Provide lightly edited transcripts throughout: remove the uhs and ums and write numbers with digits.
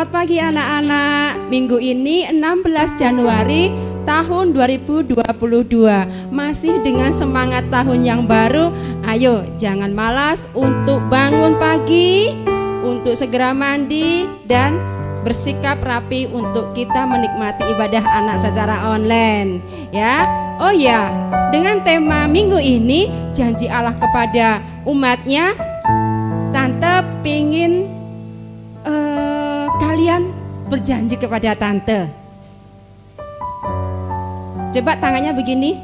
Selamat pagi anak-anak. Minggu ini 16 Januari tahun 2022. Masih dengan semangat tahun yang baru. Ayo jangan malas untuk bangun pagi, untuk segera mandi dan bersikap rapi untuk kita menikmati ibadah anak secara online ya. Oh ya, dengan tema minggu ini janji Allah kepada umatnya, Tante pingin kalian berjanji kepada Tante. Coba tangannya begini.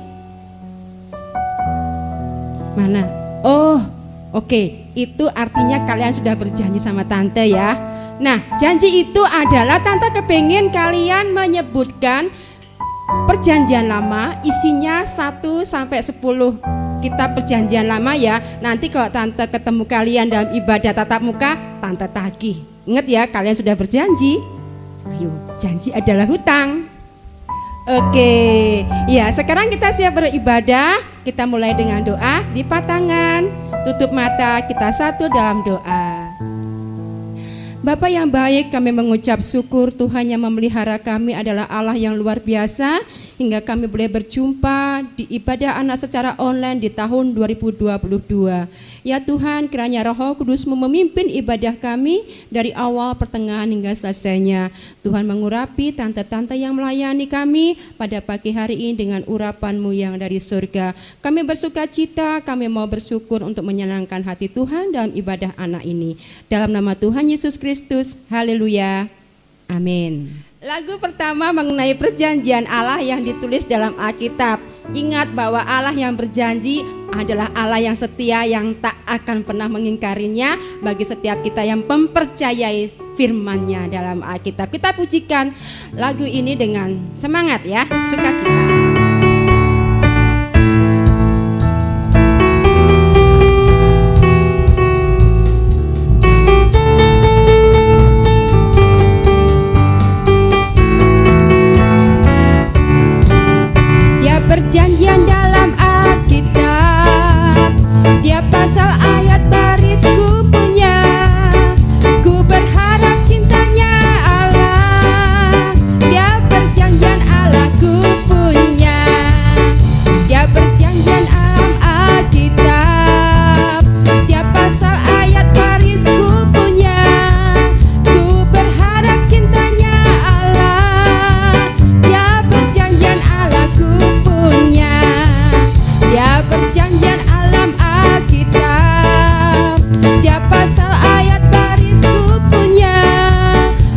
Mana? Oh, oke. Itu artinya kalian sudah berjanji sama Tante ya. Nah, janji itu adalah Tante kepingin kalian menyebutkan perjanjian lama, isinya 1 sampai 10 kitab perjanjian lama ya. Nanti kalau Tante ketemu kalian dalam ibadah tatap muka, Tante tagih. Ingat ya, kalian sudah berjanji. Ayo, janji adalah hutang. Oke, ya sekarang kita siap beribadah. Kita mulai dengan doa. Lipat tangan, tutup mata, kita satu dalam doa. Bapa yang baik, kami mengucap syukur Tuhan yang memelihara kami adalah Allah yang luar biasa, hingga kami boleh berjumpa di ibadah anak secara online di tahun 2022. Ya Tuhan, kiranya Roh Kudus-Mu memimpin ibadah kami dari awal, pertengahan hingga selesainya. Tuhan mengurapi tante-tante yang melayani kami pada pagi hari ini dengan urapan-Mu yang dari surga. Kami bersuka cita, kami mau bersyukur untuk menyenangkan hati Tuhan dalam ibadah anak ini. Dalam nama Tuhan Yesus Kristus, haleluya, amin. Lagu pertama mengenai perjanjian Allah yang ditulis dalam Alkitab. Ingat bahwa Allah yang berjanji adalah Allah yang setia, yang tak akan pernah mengingkarinya bagi setiap kita yang mempercayai firman-Nya dalam Alkitab. Kita pujikan lagu ini dengan semangat ya, sukacita. Perjanjian dalam Alkitab, dia pasal ayat baris ku punya. Ku berharap cintanya Allah, dia perjanjian Allah ku punya. Dia perjanjian dalam Alkitab, dia pasal ayat baris ku punya. Ku berharap cintanya Allah, dia perjanjian Allah ku punya. Dia perjanjian alam Alkitab, dia pasal ayat baris ku punya.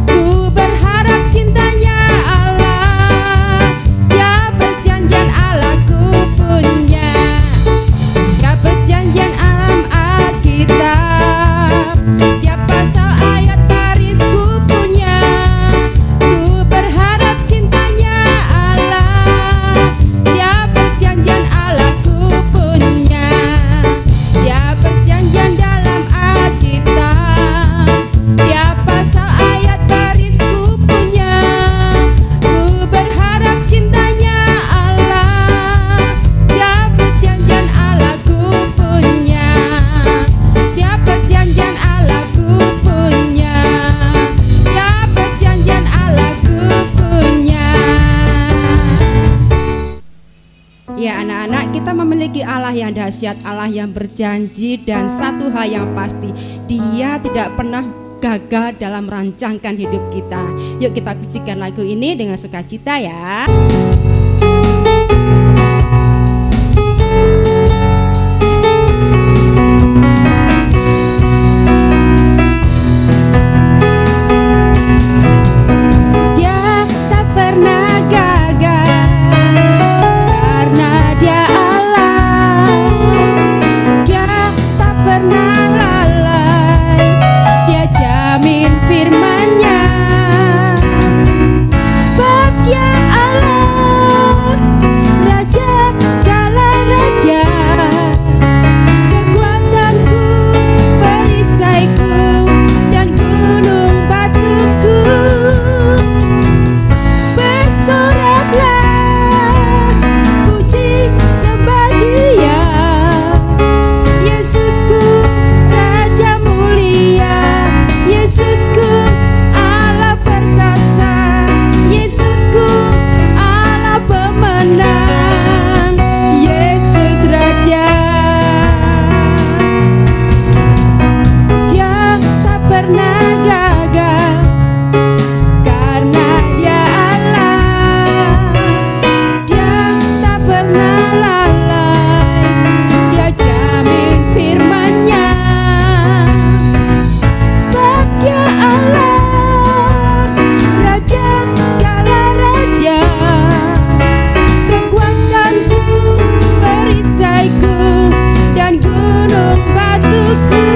Ku berharap cintanya Allah, dia perjanjian Allah ku punya. Dia perjanjian alam Alkitab, dia pasal ayat baris ku punya. Ku berharap cintanya Allah, dia perjanjian Allah ku punya. Dia perjanjian dalam Alkitab, dia pasal ayat baris ku punya. Ku berharap cintanya Allah, dia perjanjian Allah ku punya. Dia perjanjian Allah ku punya. Dia perjanjian Allah ku punya. Ya anak-anak, kita memiliki Allah yang dahsyat, Allah yang berjanji, dan satu hal yang pasti, Dia tidak pernah gagal dalam merancangkan hidup kita. Yuk kita pujikan lagu ini dengan sukacita ya. Dia tak pernah gagal karena Dia Allah. Dia tak pernah lalai, Dia jamin firman-Nya. Sebab Dia Allah, gunung batuku.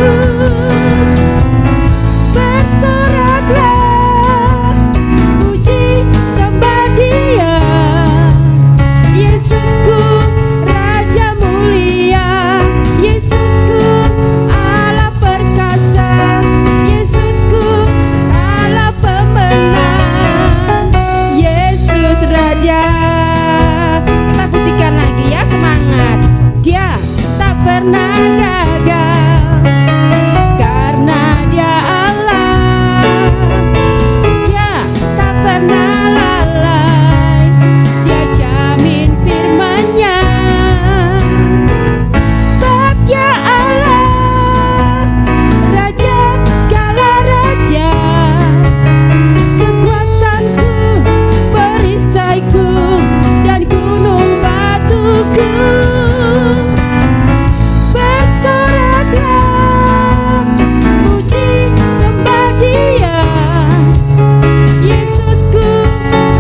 Bersoraklah, puji sembah Dia, Yesusku Raja mulia, Yesusku Allah perkasa, Yesusku Allah pemenang, Yesus Raja. Kita pujikan lagi ya, semangat. Dia tak pernah gagal karena Dia Allah. Dia tak pernah lalai, Dia jamin firman-Nya. Sebab Dia Allah, Raja segala raja, kekuatanku, perisaiku, dan gunung batuku. Bersoraklah, puji sembah Dia, Yesusku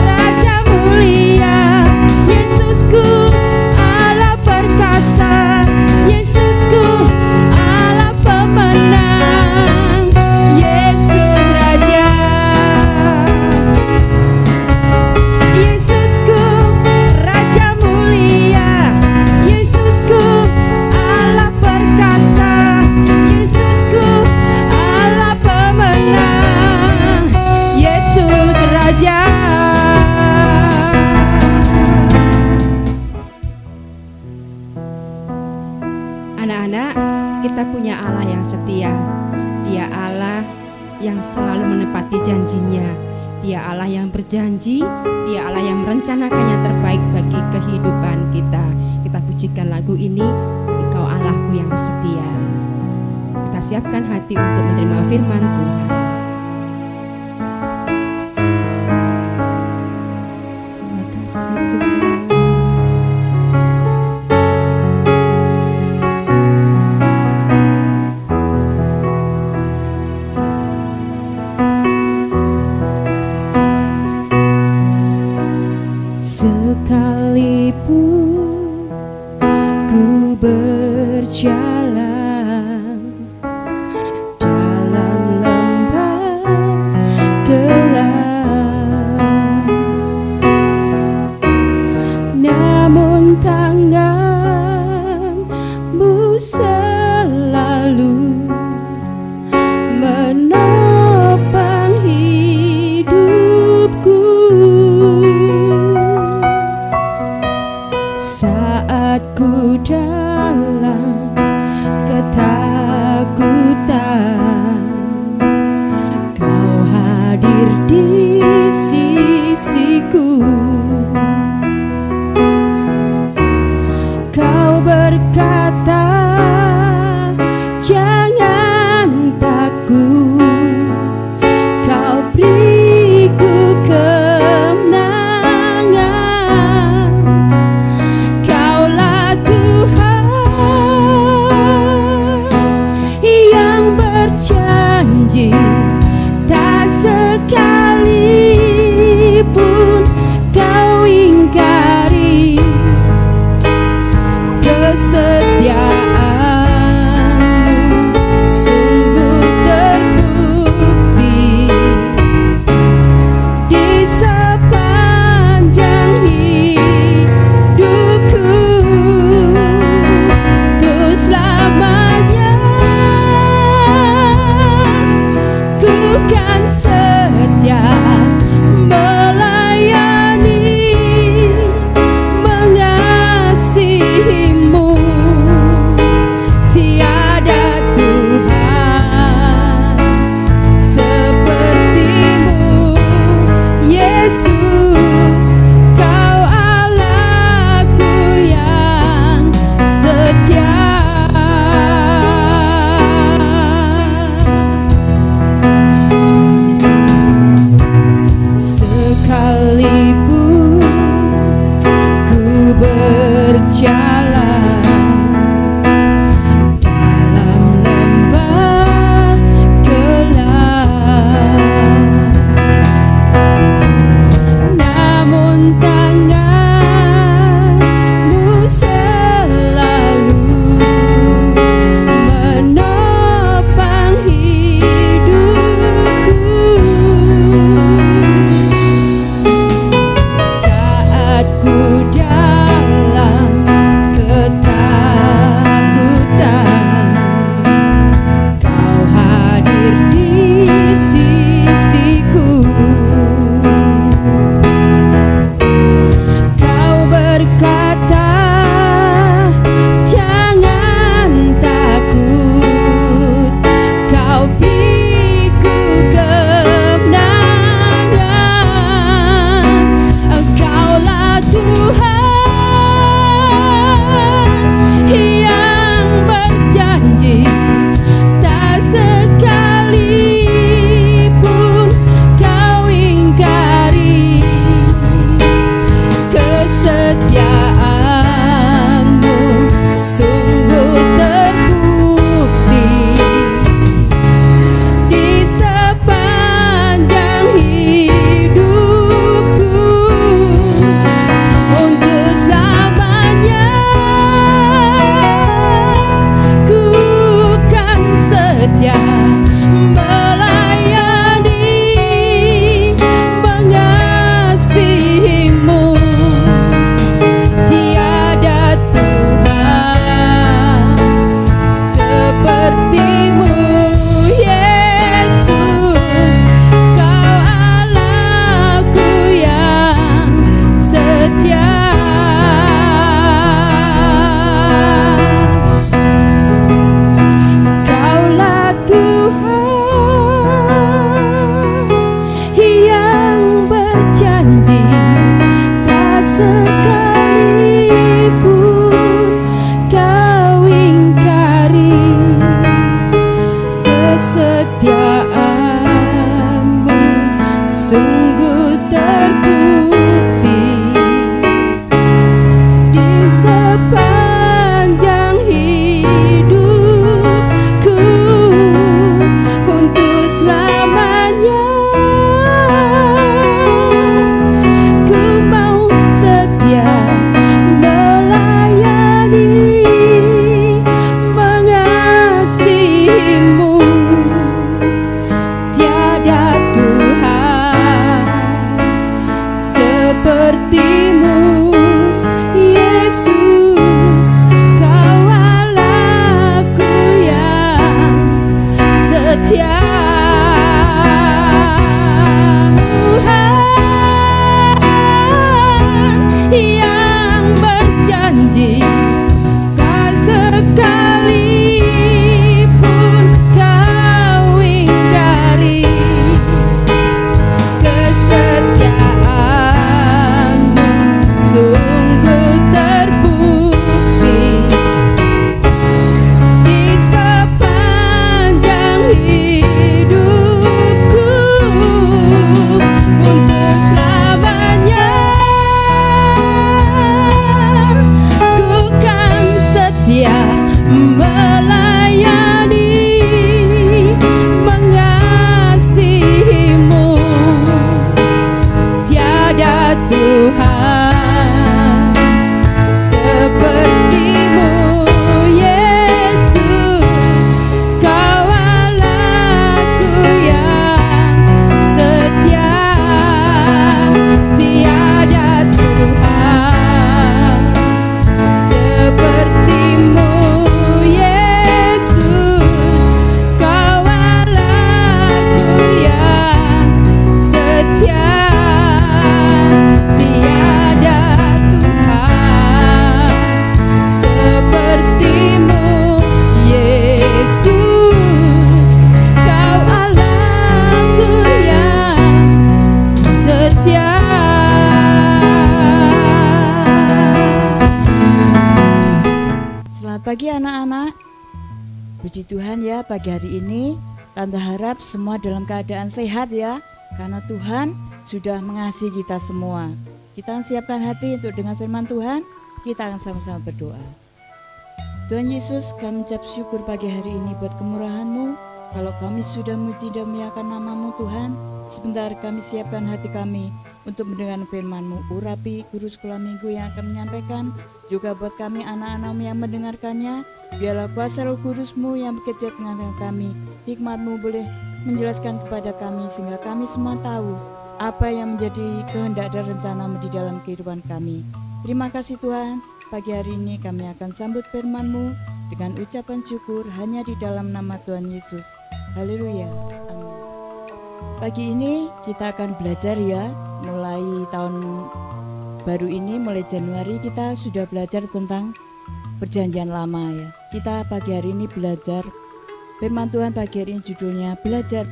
Raja mulia, Yesusku Allah perkasa, Yesusku Allah pemenang, Yesus Raja. Yesusku Raja mulia, Yesusku Allah perkasa, Yesusku Allah pemenang, Yesus Raja. Anak-anak, kita punya Allah yang setia. Dia Allah yang selalu menepati janjinya. Dia Allah yang berjanji, Dia Allah yang merencanakan yang terbaik bagi kehidupan kita. Kita pujikan lagu ini, Engkau Allahku yang setia. Kita siapkan hati untuk menerima firman Tuhan. Terima kasih Tuhan. Sekalipun ku berjalan dalam lembah gelap, namun tangan-Mu selalu menopang hidupku. Saat ku dalam ketakutan, Kau hadir di sisiku. Kau berkata, jangan takut, Kau beriku kemenangan. Kaulah Tuhan yang berjanji, tak sekalipun Kau ingkari kesetiaan-Mu. Sungguh terbukti di sepanjang hidupku, tuh selamanya Puji Tuhan ya, pagi hari ini Tante harap semua dalam keadaan sehat ya, karena Tuhan sudah mengasihi kita semua. Kita akan siapkan hati untuk dengan firman Tuhan. Kita akan sama-sama berdoa. Tuhan Yesus, kami ucap syukur pagi hari ini buat kemurahan-Mu. Kalau kami sudah muji dan memuliakan nama-Mu Tuhan, sebentar kami siapkan hati kami untuk mendengar firman-Mu. Urapi guru sekolah minggu yang akan menyampaikan, juga buat kami anak-anak-Mu yang mendengarkannya. Biarlah kuasa Roh Kudus-Mu yang bekerja dengan kami, hikmat-Mu boleh menjelaskan kepada kami sehingga kami semua tahu apa yang menjadi kehendak dan rencana-Mu di dalam kehidupan kami. Terima kasih Tuhan, pagi hari ini kami akan sambut firman-Mu dengan ucapan syukur hanya di dalam nama Tuhan Yesus. Haleluya, amin. Pagi ini kita akan belajar ya, mulai tahun baru ini, mulai Januari kita sudah belajar tentang perjanjian lama ya. Kita pagi hari ini belajar firman Tuhan. Pagi hari ini judulnya belajar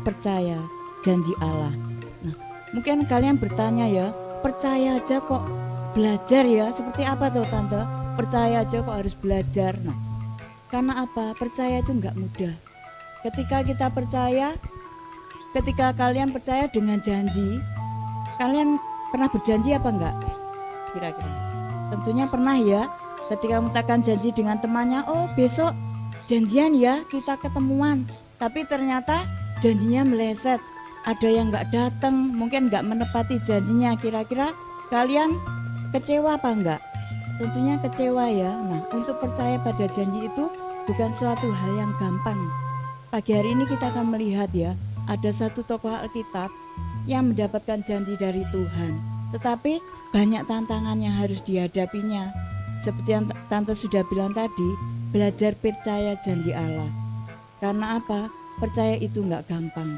percaya janji Allah. Nah, mungkin kalian bertanya ya, percaya aja kok belajar ya, seperti apa tuh Tante? Percaya aja kok harus belajar. Nah, karena apa? Percaya itu nggak mudah. Ketika kita percaya, ketika kalian percaya dengan janji, kalian pernah berjanji apa enggak? Kira-kira tentunya pernah ya. Ketika mengatakan janji dengan temannya, oh besok janjian ya kita ketemuan, tapi ternyata janjinya meleset, ada yang enggak datang, mungkin enggak menepati janjinya. Kira-kira kalian kecewa apa enggak? Tentunya kecewa ya. Nah, untuk percaya pada janji itu bukan suatu hal yang gampang. Pagi hari ini kita akan melihat ya, ada satu tokoh Alkitab yang mendapatkan janji dari Tuhan, tetapi banyak tantangan yang harus dihadapinya. Seperti yang Tante sudah bilang tadi, belajar percaya janji Allah. Karena apa? Percaya itu enggak gampang.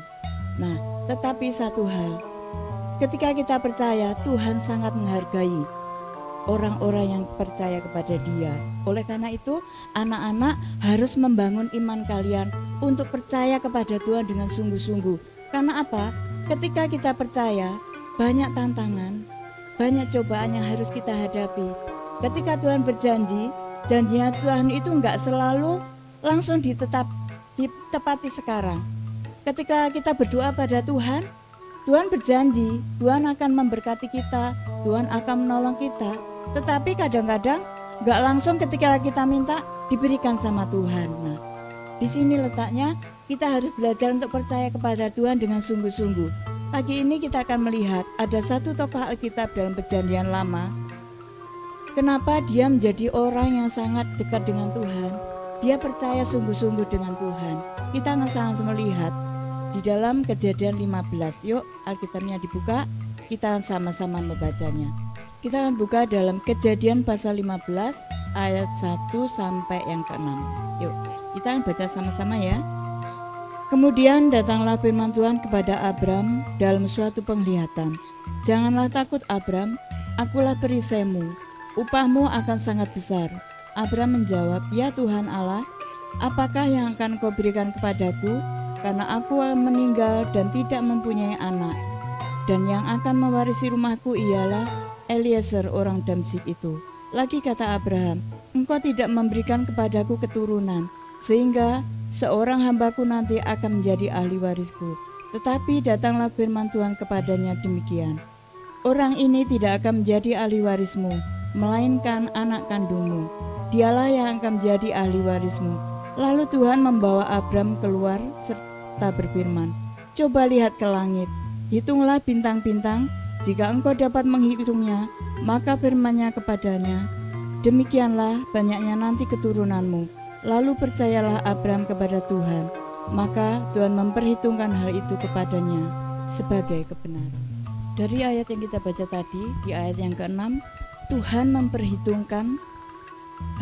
Nah, tetapi satu hal, ketika kita percaya, Tuhan sangat menghargai orang-orang yang percaya kepada Dia. Oleh karena itu, anak-anak harus membangun iman kalian untuk percaya kepada Tuhan dengan sungguh-sungguh. Karena apa? Ketika kita percaya, banyak tantangan, banyak cobaan yang harus kita hadapi. Ketika Tuhan berjanji, janjinya Tuhan itu enggak selalu langsung ditepati sekarang. Ketika kita berdoa pada Tuhan, Tuhan berjanji, Tuhan akan memberkati kita, Tuhan akan menolong kita. Tetapi kadang-kadang enggak langsung ketika kita minta diberikan sama Tuhan. Nah, di sini letaknya kita harus belajar untuk percaya kepada Tuhan dengan sungguh-sungguh. Pagi ini kita akan melihat ada satu tokoh Alkitab dalam perjanjian lama. Kenapa dia menjadi orang yang sangat dekat dengan Tuhan? Dia percaya sungguh-sungguh dengan Tuhan. Kita akan sama-sama melihat di dalam Kejadian 15. Yuk, Alkitabnya dibuka, kita akan sama-sama membacanya. Kita akan buka dalam Kejadian pasal 15 ayat 1 sampai yang ke-6. Yuk, kita akan baca sama-sama ya. Kemudian datanglah firman Tuhan kepada Abram dalam suatu penglihatan. Janganlah takut Abram, akulah perisaimu, upahmu akan sangat besar. Abram menjawab, ya Tuhan Allah, apakah yang akan kau berikan kepadaku? Karena aku akan meninggal dan tidak mempunyai anak. Dan yang akan mewarisi rumahku ialah Eliezer orang Damsyik itu. Lagi kata Abraham, engkau tidak memberikan kepadaku keturunan, sehingga seorang hambaku nanti akan menjadi ahli warisku. Tetapi datanglah firman Tuhan kepadanya demikian, orang ini tidak akan menjadi ahli warismu, melainkan anak kandungmu. Dialah yang akan menjadi ahli warismu. Lalu Tuhan membawa Abram keluar serta berfirman, coba lihat ke langit, hitunglah bintang-bintang, jika engkau dapat menghitungnya. Maka firman-Nya kepadanya, demikianlah banyaknya nanti keturunanmu. Lalu percayalah Abram kepada Tuhan, maka Tuhan memperhitungkan hal itu kepadanya sebagai kebenaran. Dari ayat yang kita baca tadi, di ayat yang ke-6, Tuhan memperhitungkan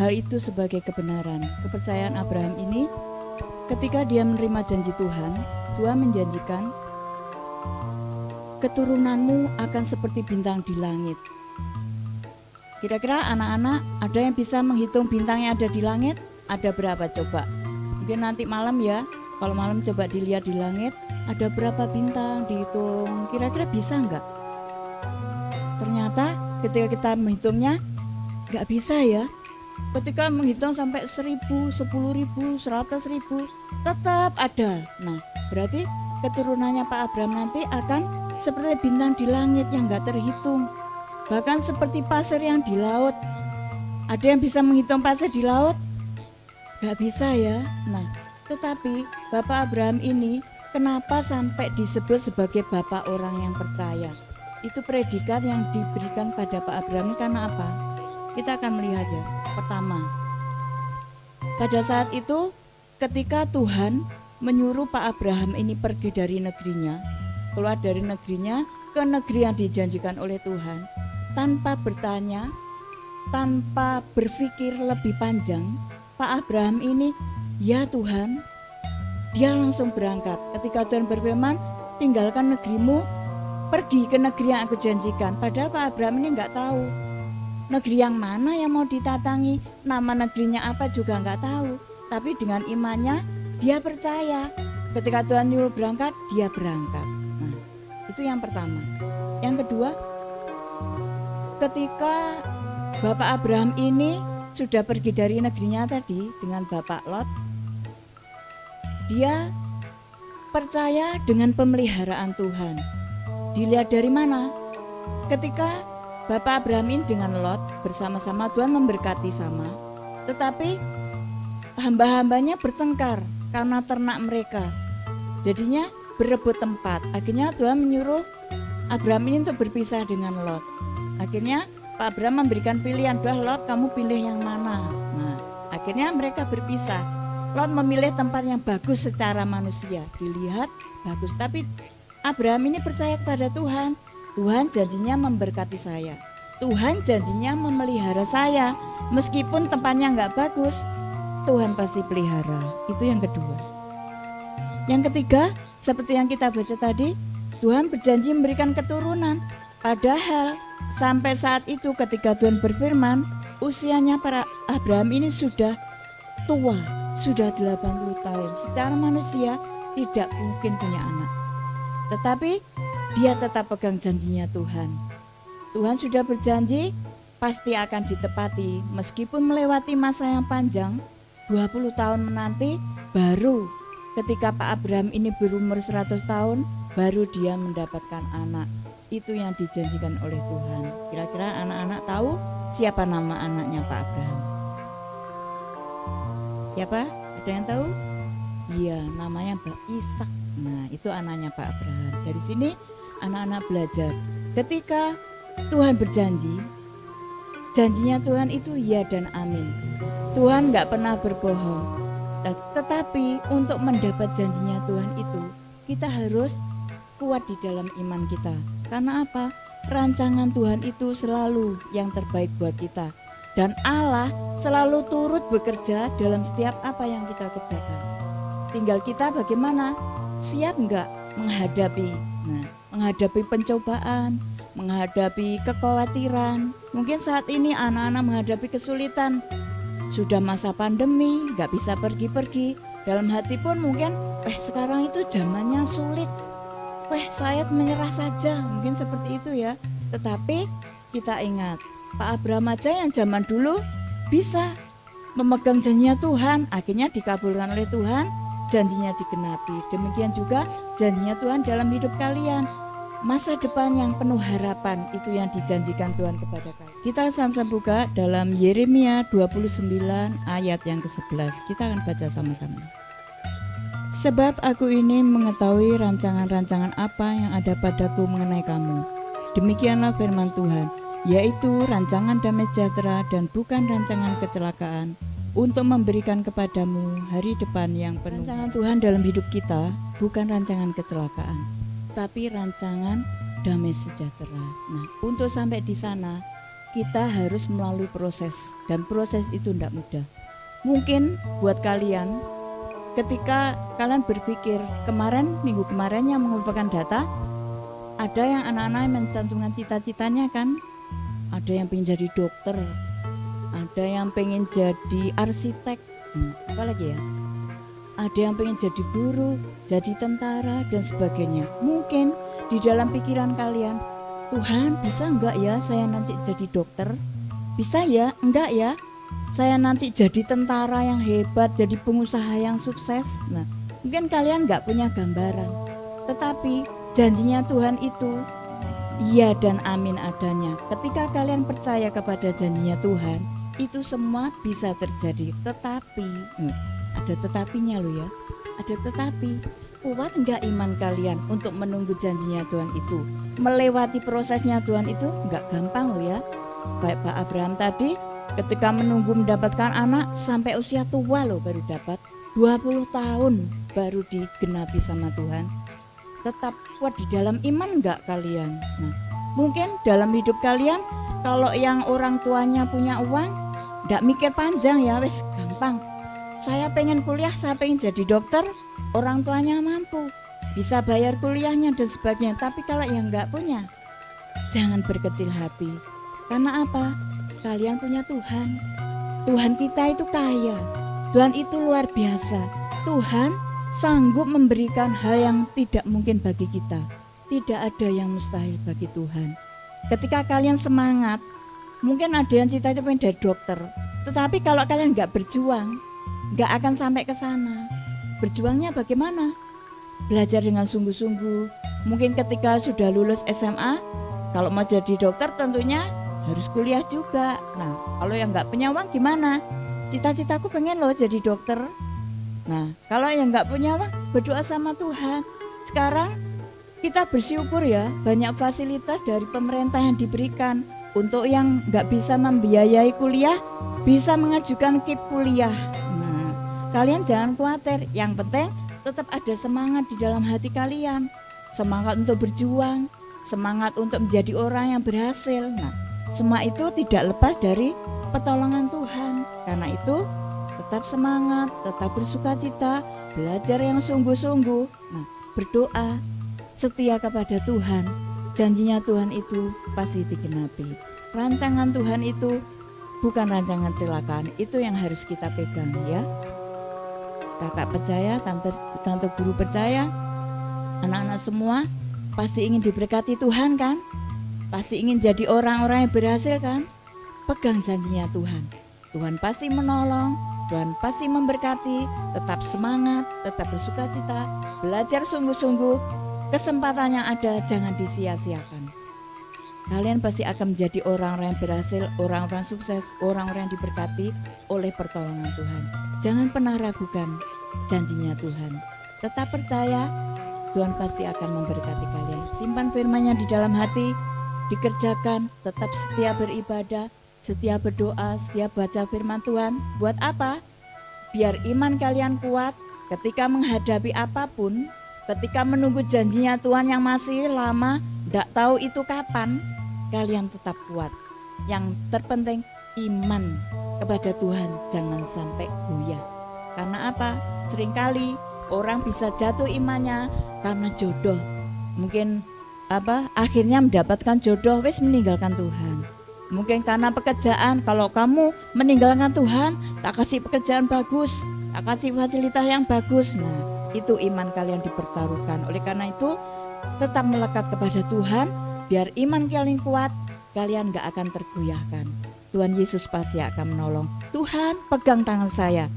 hal itu sebagai kebenaran. Kepercayaan Abraham ini, ketika dia menerima janji Tuhan, Tuhan menjanjikan, keturunanmu akan seperti bintang di langit. Kira-kira anak-anak ada yang bisa menghitung bintang yang ada di langit? Ada berapa coba? Mungkin nanti malam ya, kalau malam coba dilihat di langit, ada berapa bintang dihitung, kira-kira bisa enggak? Ternyata ketika kita menghitungnya, enggak bisa ya. ketika menghitung sampai 1.000, 10.000, 100.000 tetap ada. Nah, berarti keturunannya Pak Abraham nanti akan seperti bintang di langit yang gak terhitung, bahkan seperti pasir yang di laut. Ada yang bisa menghitung pasir di laut? Gak bisa ya. Nah, tetapi Bapak Abraham ini kenapa sampai disebut sebagai bapak orang yang percaya? Itu predikat yang diberikan pada Pak Abraham karena apa? Kita akan melihat ya. Pertama, pada saat itu ketika Tuhan menyuruh Pak Abraham ini pergi dari negerinya, keluar dari negerinya ke negeri yang dijanjikan oleh Tuhan, tanpa bertanya, tanpa berpikir lebih panjang, Pak Abraham ini, ya Tuhan, dia langsung berangkat. Ketika Tuhan berfirman, tinggalkan negerimu, pergi ke negeri yang aku janjikan. Padahal Pak Abraham ini nggak tahu negeri yang mana yang mau ditatangi, nama negerinya apa juga nggak tahu. Tapi dengan imannya dia percaya. Ketika Tuhan nyuruh berangkat, dia berangkat. Nah, itu yang pertama. Yang kedua, ketika Bapak Abraham ini sudah pergi dari negerinya tadi dengan Bapak Lot, dia percaya dengan pemeliharaan Tuhan. Dilihat dari mana? Ketika Bapak Abraham ini dengan Lot bersama-sama, Tuhan memberkati sama, tetapi hamba-hambanya bertengkar karena ternak mereka. Jadinya berebut tempat. Akhirnya Tuhan menyuruh Abraham ini untuk berpisah dengan Lot. Akhirnya Pak Abraham memberikan pilihan, "Duh Lot, kamu pilih yang mana?" Nah, akhirnya mereka berpisah. Lot memilih tempat yang bagus secara manusia, dilihat bagus, tapi Abraham ini percaya kepada Tuhan. Tuhan janjinya memberkati saya, Tuhan janjinya memelihara saya. Meskipun tempatnya nggak bagus, Tuhan pasti pelihara. Itu yang kedua. Yang ketiga, seperti yang kita baca tadi, Tuhan berjanji memberikan keturunan. Padahal sampai saat itu ketika Tuhan berfirman, usianya para Abraham ini sudah tua, sudah 80 tahun. Secara manusia tidak mungkin punya anak. Tetapi dia tetap pegang janjinya Tuhan. Tuhan sudah berjanji pasti akan ditepati. Meskipun melewati masa yang panjang, 20 tahun menanti, baru ketika Pak Abraham ini berumur 100 tahun, baru dia mendapatkan anak. Itu yang dijanjikan oleh Tuhan. Kira-kira anak-anak tahu siapa nama anaknya Pak Abraham? Siapa? Ada yang tahu? Iya, namanya Mbak Ishak. Nah, itu anaknya Pak Abraham. Dari sini anak-anak belajar. Ketika Tuhan berjanji, janjinya Tuhan itu ya dan amin. Tuhan gak pernah berbohong. Tetapi untuk mendapat janjinya Tuhan itu, kita harus kuat di dalam iman kita. Karena apa? Rancangan Tuhan itu selalu yang terbaik buat kita. Dan Allah selalu turut bekerja dalam setiap apa yang kita kerjakan. Tinggal kita bagaimana? Siap enggak menghadapi? Nah, menghadapi pencobaan, menghadapi kekhawatiran. Mungkin saat ini anak-anak menghadapi kesulitan. Sudah masa pandemi, enggak bisa pergi-pergi. Dalam hati pun mungkin, sekarang itu zamannya sulit. Saya menyerah saja, mungkin seperti itu ya. Tetapi kita ingat, Pak Abraham aja yang zaman dulu bisa memegang janjinya Tuhan, akhirnya dikabulkan oleh Tuhan, janjinya digenapi. Demikian juga janjinya Tuhan dalam hidup kalian. Masa depan yang penuh harapan, itu yang dijanjikan Tuhan kepada kalian. Kita sama-sama buka dalam Yeremia 29 ayat yang ke-11. Kita akan baca sama-sama. Sebab aku ini mengetahui rancangan-rancangan apa yang ada padaku mengenai kamu. Demikianlah firman Tuhan, yaitu rancangan damai sejahtera dan bukan rancangan kecelakaan, untuk memberikan kepadamu hari depan yang penuh. Rancangan Tuhan dalam hidup kita bukan rancangan kecelakaan, tapi rancangan damai sejahtera. Nah, untuk sampai di sana kita harus melalui proses, dan proses itu tidak mudah. Mungkin buat kalian, ketika kalian berpikir minggu kemarin yang mengumpulkan data, ada yang anak-anak mencantumkan cita-citanya kan, ada yang pengen jadi dokter, ada yang pengen jadi arsitek, apa lagi ya? Ada yang pengen jadi guru, jadi tentara dan sebagainya. Mungkin di dalam pikiran kalian, Tuhan bisa enggak ya saya nanti jadi dokter? Bisa ya? Enggak ya? saya nanti jadi tentara yang hebat, jadi pengusaha yang sukses. Nah, mungkin kalian nggak punya gambaran, tetapi janjinya Tuhan itu iya dan amin adanya. Ketika kalian percaya kepada janjinya Tuhan, itu semua bisa terjadi. Tetapi ada tetapinya loh ya, ada tetapi. Kuat nggak iman kalian untuk menunggu janjinya Tuhan itu? Melewati prosesnya Tuhan itu nggak gampang loh ya. Kayak Pak Abraham tadi, ketika menunggu mendapatkan anak sampai usia tua loh baru dapat. 20 tahun baru digenapi sama Tuhan. Tetap kuat di dalam iman nggak kalian? Nah, mungkin dalam hidup kalian, kalau yang orang tuanya punya uang, nggak mikir panjang ya, wes gampang. Saya pengen kuliah, saya pengen jadi dokter, orang tuanya mampu, bisa bayar kuliahnya dan sebagainya. Tapi kalau yang nggak punya, jangan berkecil hati. Karena apa? Kalian punya Tuhan. Tuhan kita itu kaya. Tuhan itu luar biasa. Tuhan sanggup memberikan hal yang tidak mungkin bagi kita. Tidak ada yang mustahil bagi Tuhan. Ketika kalian semangat, mungkin ada yang cita-cita pengen jadi dokter. Tetapi kalau kalian nggak berjuang, nggak akan sampai ke sana. Berjuangnya bagaimana? Belajar dengan sungguh-sungguh. Mungkin ketika sudah lulus SMA, kalau mau jadi dokter tentunya harus kuliah juga. Nah, kalau yang nggak punya uang gimana? Cita-citaku pengen loh jadi dokter. Nah, kalau yang nggak punya uang, berdoa sama Tuhan. Sekarang kita bersyukur ya, banyak fasilitas dari pemerintah yang diberikan. Untuk yang nggak bisa membiayai kuliah, bisa mengajukan KIP kuliah. Nah, kalian jangan khawatir. Yang penting tetap ada semangat di dalam hati kalian. Semangat untuk berjuang, semangat untuk menjadi orang yang berhasil. Nah, semua itu tidak lepas dari pertolongan Tuhan. Karena itu tetap semangat, tetap bersukacita, belajar yang sungguh-sungguh. Nah, berdoa, setia kepada Tuhan. Janjinya Tuhan itu pasti digenapi. Rancangan Tuhan itu bukan rancangan celakaan. Itu yang harus kita pegang ya. Kakak percaya, tante guru percaya, anak-anak semua pasti ingin diberkati Tuhan kan? Pasti ingin jadi orang-orang yang berhasil kan? Pegang janjinya Tuhan. Tuhan pasti menolong, Tuhan pasti memberkati. Tetap semangat, tetap bersukacita, belajar sungguh-sungguh. Kesempatan yang ada jangan disia-siakan. Kalian pasti akan menjadi orang-orang yang berhasil, orang-orang sukses, orang-orang yang diberkati oleh pertolongan Tuhan. Jangan pernah ragukan janjinya Tuhan. Tetap percaya, Tuhan pasti akan memberkati kalian. Simpan firman-Nya di dalam hati, dikerjakan, tetap setia beribadah, setia berdoa, setia baca firman Tuhan. Buat apa? Biar iman kalian kuat ketika menghadapi apapun, ketika menunggu janjinya Tuhan yang masih lama, tidak tahu itu kapan, kalian tetap kuat. Yang terpenting iman kepada Tuhan jangan sampai goyah. Karena apa? Seringkali orang bisa jatuh imannya karena jodoh. Mungkin akhirnya mendapatkan jodoh wis meninggalkan Tuhan. Mungkin karena pekerjaan, kalau kamu meninggalkan Tuhan, tak kasih pekerjaan bagus, tak kasih fasilitas yang bagus. Nah, itu iman kalian dipertaruhkan. Oleh karena itu, tetap melekat kepada Tuhan, biar iman kalian kuat, kalian gak akan tergoyahkan. Tuhan Yesus pasti akan menolong. Tuhan pegang tangan saya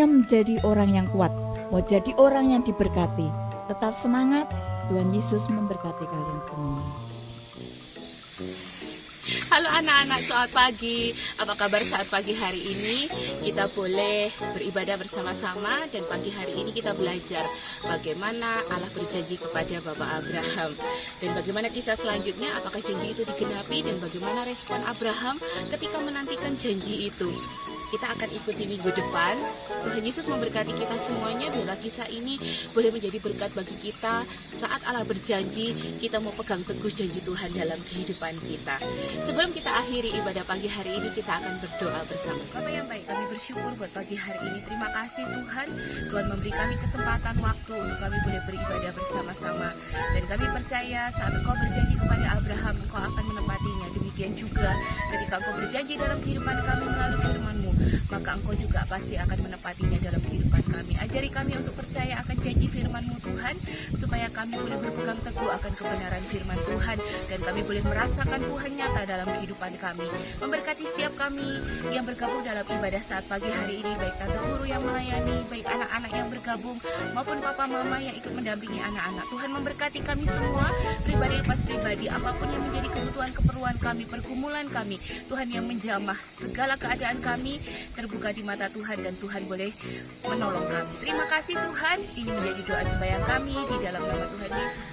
menjadi orang yang kuat, mau jadi orang yang diberkati. Tetap semangat, Tuhan Yesus memberkati kalian semua. Halo anak-anak, selamat pagi. Apa kabar saat pagi hari ini? Kita boleh beribadah bersama-sama dan pagi hari ini kita belajar bagaimana Allah berjanji kepada Bapak Abraham. Dan bagaimana kisah selanjutnya, apakah janji itu digenapi dan bagaimana respon Abraham ketika menantikan janji itu. Kita akan ikuti minggu depan. Tuhan Yesus memberkati kita semuanya. Biarlah kisah ini boleh menjadi berkat bagi kita. Saat Allah berjanji, kita mau pegang teguh janji Tuhan dalam kehidupan kita. Sebelum kita akhiri ibadah pagi hari ini, kita akan berdoa bersama. Bapak yang baik, kami bersyukur buat pagi hari ini. Terima kasih Tuhan. Tuhan memberi kami kesempatan waktu untuk kami boleh beribadah bersama-sama. Dan kami percaya saat Engkau berjanji kepada Abraham, Engkau akan menepatinya. Demikian juga ketika Engkau berjanji dalam kehidupan kami melalui firman-Mu, maka Engkau juga pasti akan menepatinya dalam kehidupan kami. Ajari kami untuk percaya akan janji firman-Mu Tuhan, supaya kami boleh berpegang teguh akan kebenaran firman Tuhan, dan kami boleh merasakan Tuhan nyata dalam kehidupan kami. Memberkati setiap kami yang bergabung dalam ibadah saat pagi hari ini, baik tante guru yang melayani, baik anak-anak yang bergabung, maupun papa mama yang ikut mendampingi anak-anak. Tuhan memberkati kami semua, pribadi lepas pribadi, apapun yang menjadi kebutuhan keperluan kami, pergumulan kami, Tuhan yang menjamah segala keadaan kami terbuka di mata Tuhan, dan Tuhan boleh menolong kami. Terima kasih Tuhan, ini menjadi doa sembahyang kami di dalam nama Tuhan Yesus.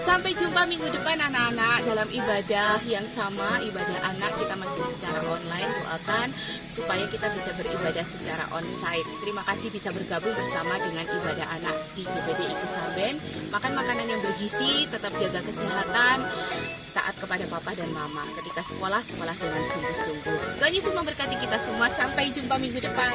Sampai jumpa minggu depan anak-anak dalam ibadah yang sama, ibadah anak kita masih secara online. Doakan supaya kita bisa beribadah secara onsite. Terima kasih bisa bergabung bersama dengan ibadah anak di GBDI Kesaben. Makan makanan yang bergizi, tetap jaga kesehatan, taat kepada papa dan mama. Ketika sekolah, sekolah dengan sungguh-sungguh. Tuhan Yesus memberkati kita semua. Sampai jumpa minggu depan.